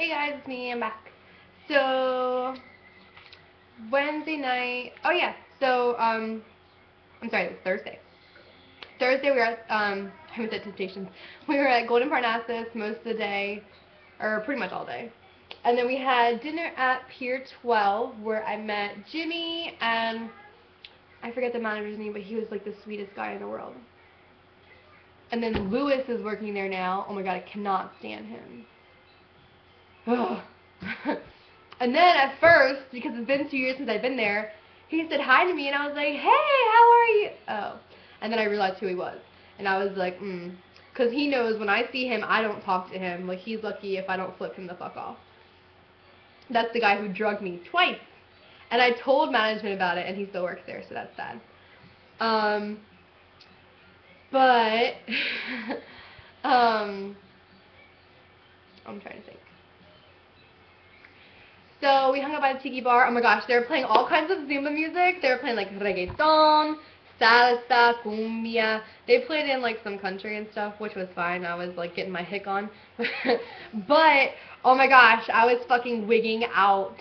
Hey guys, it's me, I'm back. So, Wednesday night, oh yeah, so, I'm sorry, it was Thursday. Thursday we were at, I was at Temptations. We were at Golden Parnassus most of the day, or pretty much all day. And then we had dinner at Pier 12 where I met Jimmy and, I forget the manager's name, but he was like the sweetest guy in the world. And then Lewis is working there now. Oh my god, I cannot stand him. Ugh. And then at first, because it's been 2 years since I've been there, he said hi to me, and I was like, hey, how are you? Oh. And then I realized who he was. And I was like, because he knows when I see him, I don't talk to him. Like, he's lucky if I don't flip him the fuck off. That's the guy who drugged me twice. And I told management about it, and he still works there, so that's sad. But, I'm trying to think. So we hung out by the tiki bar. Oh my gosh, they were playing all kinds of Zumba music. They were playing like reggaeton, salsa, cumbia. They played in like some country and stuff, which was fine. I was like getting my hick on. But, oh my gosh, I was fucking wigging out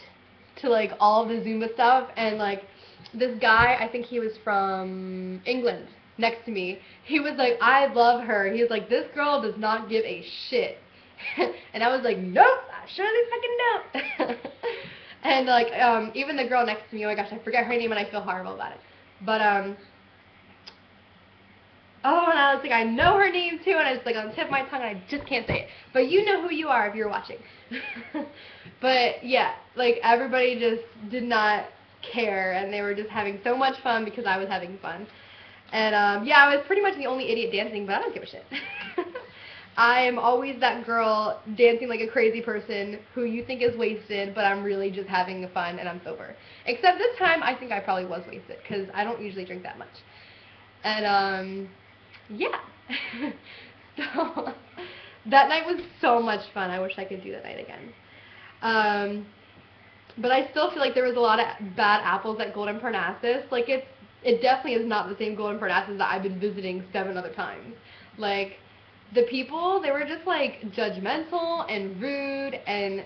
to like all the Zumba stuff. And like this guy, I think he was from England, next to me. He was like, I love her. He was like, this girl does not give a shit. And I was like, nope, I surely fucking don't. And like, even the girl next to me, oh my gosh, I forget her name and I feel horrible about it. But, oh, and I was like, I know her name too, and it's like on the tip of my tongue and I just can't say it. But you know who you are if you're watching. But yeah, like everybody just did not care and they were just having so much fun because I was having fun. And yeah, I was pretty much the only idiot dancing, but I don't give a shit. I am always that girl dancing like a crazy person who you think is wasted, but I'm really just having fun and I'm sober. Except this time, I think I probably was wasted, because I don't usually drink that much. And, yeah. So, that night was so much fun. I wish I could do that night again. But I still feel like there was a lot of bad apples at Golden Parnassus. Like, it definitely is not the same Golden Parnassus that I've been visiting 7 other times. Like, the people, they were just like judgmental and rude, and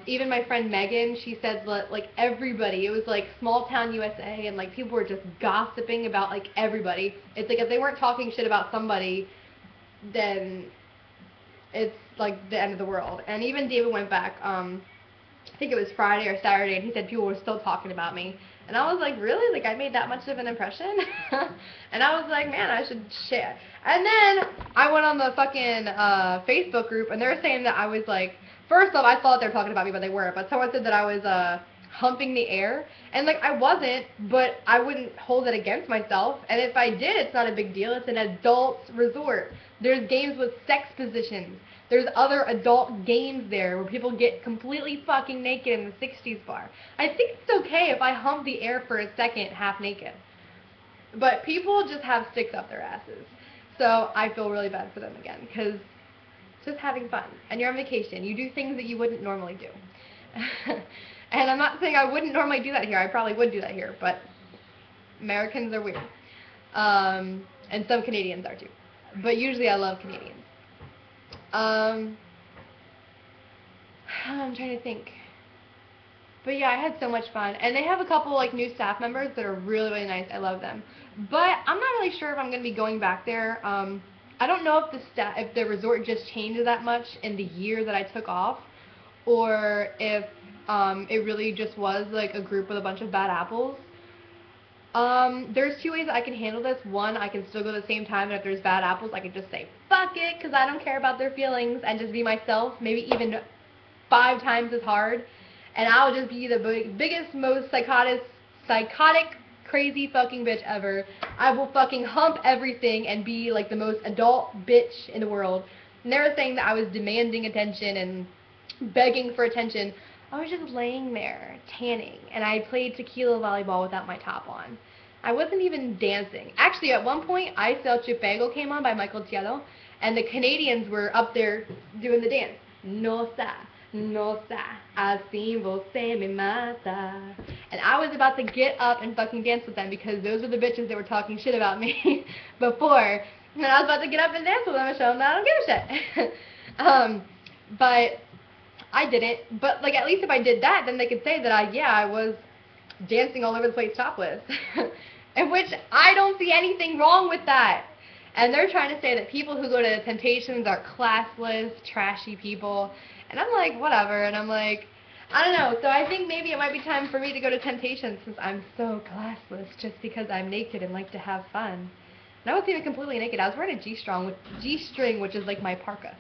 even my friend Megan, she said like everybody, it was like small town USA, and like people were just gossiping about like everybody. It's like if they weren't talking shit about somebody, then it's like the end of the world. And even David went back, I think it was Friday or Saturday, and he said people were still talking about me. And I was like, really? Like, I made that much of an impression? And I was like, man, I should share. And then I went on the fucking Facebook group, and they were saying that I was like, first off, I thought they were talking about me, but they weren't. But someone said that I was humping the air. And, like, I wasn't, but I wouldn't hold it against myself. And if I did, it's not a big deal. It's an adult resort. There's games with sex positions. There's other adult games there where people get completely fucking naked in the 60s bar. I think it's okay if I hump the air for a second half naked. But people just have sticks up their asses. So I feel really bad for them again, because it's just having fun. And you're on vacation. You do things that you wouldn't normally do. And I'm not saying I wouldn't normally do that here. I probably would do that here, but Americans are weird. And some Canadians are too. But usually I love Canadians. I'm trying to think. But yeah, I had so much fun. And they have a couple like new staff members that are really, really nice. I love them. But I'm not really sure if I'm going to be going back there. I don't know if the resort just changed that much in the year that I took off, or if it really just was like a group with a bunch of bad apples. There's 2 ways that I can handle this. One, I can still go at the same time, and if there's bad apples, I can just say, fuck it, because I don't care about their feelings, and just be myself, maybe even 5 times as hard, and I'll just be the biggest, most psychotic, crazy fucking bitch ever. I will fucking hump everything and be like the most adult bitch in the world. And they were saying that I was demanding attention and begging for attention. I was just laying there, tanning, and I played tequila volleyball without my top on. I wasn't even dancing. Actually, at one point, I Saw Chupego came on by Michael Tielo, and the Canadians were up there doing the dance. No sa, así você me mata. And I was about to get up and fucking dance with them, because those were the bitches that were talking shit about me before. And I was about to get up and dance with them and show them that I don't give a shit. But I didn't, but like at least if I did that, then they could say that I was dancing all over the place topless. In which I don't see anything wrong with that. And they're trying to say that people who go to Temptations are classless, trashy people. And I'm like, whatever. And I'm like, I don't know. So I think maybe it might be time for me to go to Temptations since I'm so classless just because I'm naked and like to have fun. And I wasn't even completely naked. I was wearing a G-string, which is like my parka.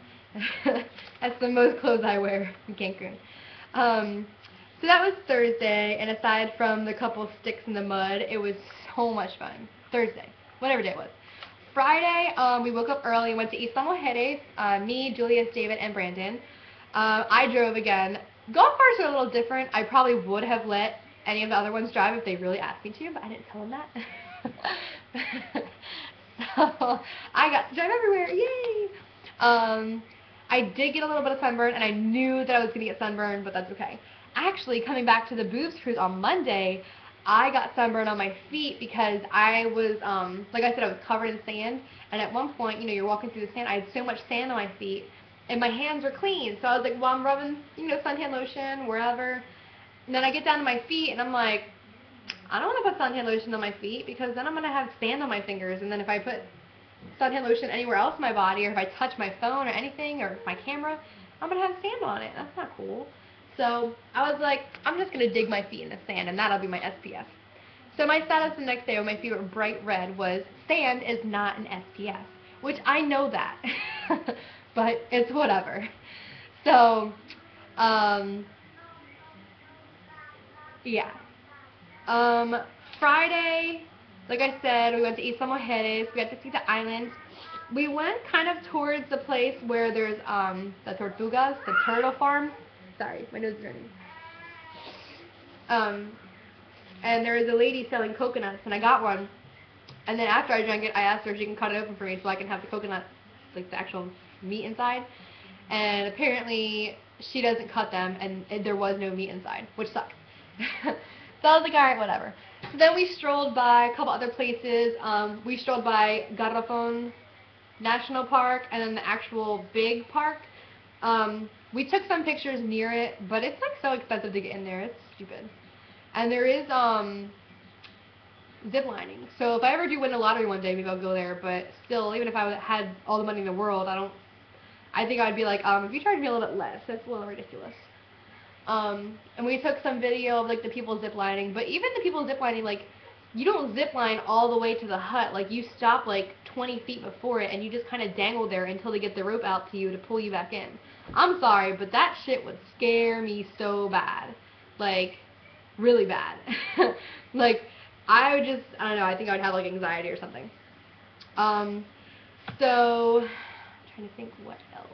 That's the most clothes I wear in Cancun. So that was Thursday, and aside from the couple sticks in the mud, it was so much fun. Thursday, whatever day it was. Friday, we woke up early and went to Isla Mujeres, me, Julius, David, and Brandon. I drove again. Golf carts are a little different. I probably would have let any of the other ones drive if they really asked me to, but I didn't tell them that. So I got to drive everywhere. Yay! I did get a little bit of sunburn, and I knew that I was going to get sunburned, but that's okay. Actually, coming back to the boobs cruise on Monday, I got sunburn on my feet because I was, like I said, I was covered in sand, and at one point, you know, you're walking through the sand, I had so much sand on my feet, and my hands were clean, so I was like, well, I'm rubbing, you know, suntan lotion, wherever, and then I get down to my feet, and I'm like, I don't want to put suntan lotion on my feet, because then I'm going to have sand on my fingers, and then if I put suntan lotion anywhere else in my body, or if I touch my phone or anything, or my camera, I'm going to have sand on it. That's not cool. So I was like, I'm just going to dig my feet in the sand, and that'll be my SPF. So my status the next day when my feet were bright red was, sand is not an SPF, which I know that, but it's whatever. So, yeah. Friday, like I said, we went to Isla Mujeres. We got to see the islands. We went kind of towards the place where there's the tortugas, the turtle farm. Sorry, my nose is running. And there was a lady selling coconuts, and I got one. And then after I drank it, I asked her if she can cut it open for me so I can have the coconut, like the actual meat inside. And apparently she doesn't cut them, and there was no meat inside, which sucks. So I was like, alright, whatever. So then we strolled by a couple other places. We strolled by Garrafon National Park and then the actual big park. We took some pictures near it, but it's like so expensive to get in there. It's stupid. And there is zip lining. So if I ever do win the lottery one day, maybe I'll go there. But still, even if I had all the money in the world, I think I'd be like, if you charge me a little bit less, that's a little ridiculous. And we took some video of like the people ziplining, but even the people ziplining, like, you don't zipline all the way to the hut. Like, you stop like 20 feet before it and you just kind of dangle there until they get the rope out to you to pull you back in. I'm sorry, but that shit would scare me so bad. Like, really bad. Like, I would just, I don't know, I think I would have like anxiety or something. So, I'm trying to think what else.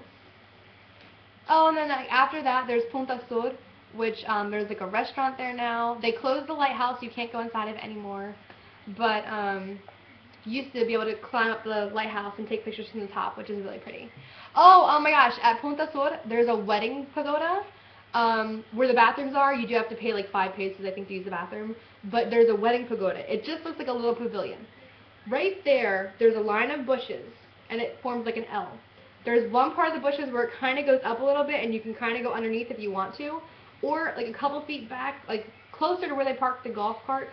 Oh, and then after that, there's Punta Sur, which there's like a restaurant there now. They closed the lighthouse. You can't go inside of it anymore. But you used to be able to climb up the lighthouse and take pictures from the top, which is really pretty. Oh my gosh, at Punta Sur, there's a wedding pagoda where the bathrooms are. You do have to pay like 5 pesos, I think, to use the bathroom. But there's a wedding pagoda. It just looks like a little pavilion. Right there, there's a line of bushes, and it forms like an L. There's one part of the bushes where it kind of goes up a little bit, and you can kind of go underneath if you want to. Or, like, a couple feet back, like, closer to where they park the golf carts.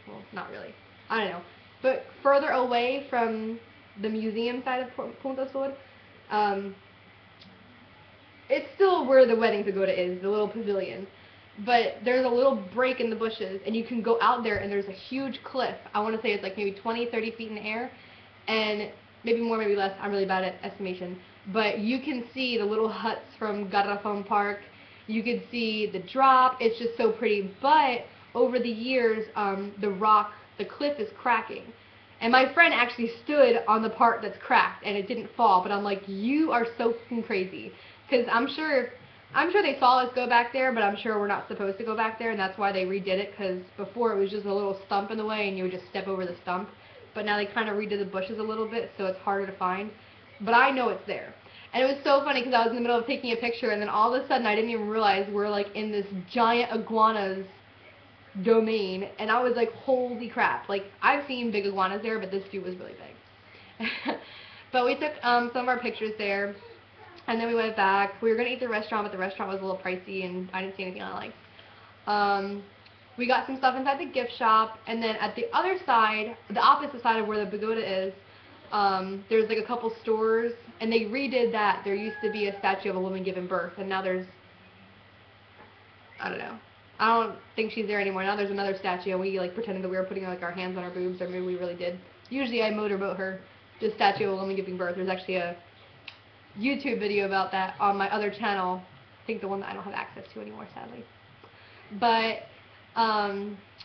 Well, not really. I don't know. But further away from the museum side of Punta Sur, it's still where the wedding pagoda is, the little pavilion. But there's a little break in the bushes, and you can go out there, and there's a huge cliff. I want to say it's, like, maybe 20, 30 feet in the air. And maybe more, maybe less. I'm really bad at estimation. But you can see the little huts from Garrafon Park. You can see the drop. It's just so pretty. But over the years, the cliff is cracking. And my friend actually stood on the part that's cracked, and it didn't fall. But I'm like, you are so fucking crazy. Because I'm sure they saw us go back there, but I'm sure we're not supposed to go back there, and that's why they redid it. Because before it was just a little stump in the way, and you would just step over the stump. But now they kind of redid the bushes a little bit, so it's harder to find. But I know it's there. And it was so funny because I was in the middle of taking a picture, and then all of a sudden I didn't even realize we're like in this giant iguana's domain. And I was like, holy crap. Like, I've seen big iguanas there, but this dude was really big. But we took some of our pictures there. And then we went back. We were going to eat at the restaurant, but the restaurant was a little pricey, and I didn't see anything I liked. We got some stuff inside the gift shop, and then at the other side, the opposite side of where the pagoda is, there's like a couple stores, and they redid that. There used to be a statue of a woman giving birth, and now there's, I don't know. I don't think she's there anymore. Now there's another statue, and we like pretended that we were putting like our hands on our boobs, or maybe we really did. Usually I motorboat her. This statue of a woman giving birth. There's actually a YouTube video about that on my other channel. I think the one that I don't have access to anymore, sadly. But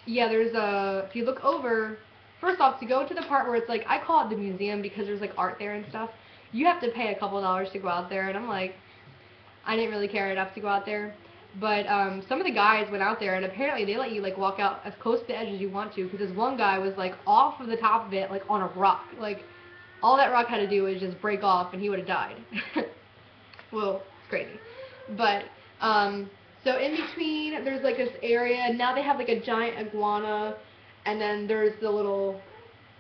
yeah, there's a, if you look over, first off, to go to the part where it's like, I call it the museum because there's like art there and stuff, you have to pay a couple dollars to go out there, and I'm like, I didn't really care enough to go out there. But some of the guys went out there, and apparently they let you like walk out as close to the edge as you want to, because this one guy was like off of the top of it, like on a rock. Like, all that rock had to do was just break off, and he would have died. Well, it's crazy. But so in between, there's like this area, and now they have like a giant iguana, and then there's the little,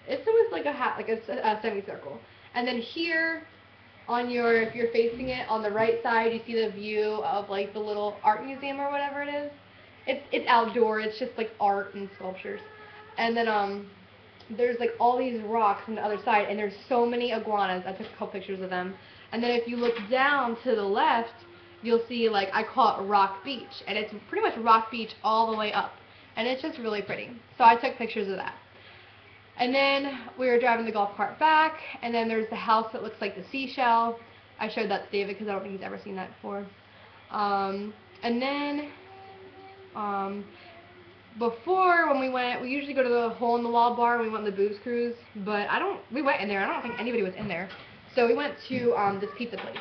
it's almost like a semicircle. And then here, on your, if you're facing it, on the right side, you see the view of like the little art museum or whatever it is. It's outdoor, it's just like art and sculptures. And then there's like all these rocks on the other side, and there's so many iguanas. I took a couple pictures of them. And then if you look down to the left, you'll see, like, I call it Rock Beach, and it's pretty much Rock Beach all the way up, and it's just really pretty. So I took pictures of that. And then we were driving the golf cart back, and then there's the house that looks like the seashell. I showed that to David because I don't think he's ever seen that before. And then before, when we went, we usually go to the Hole in the Wall bar when we went on the booze cruise, but we went in there, I don't think anybody was in there. So we went to this pizza place.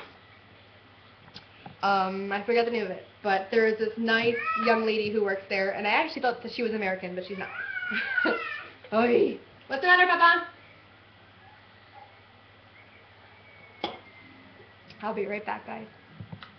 I forgot the name of it, but there's this nice young lady who works there, and I actually thought that she was American, but she's not. Oy. What's the matter, Papa? I'll be right back, guys.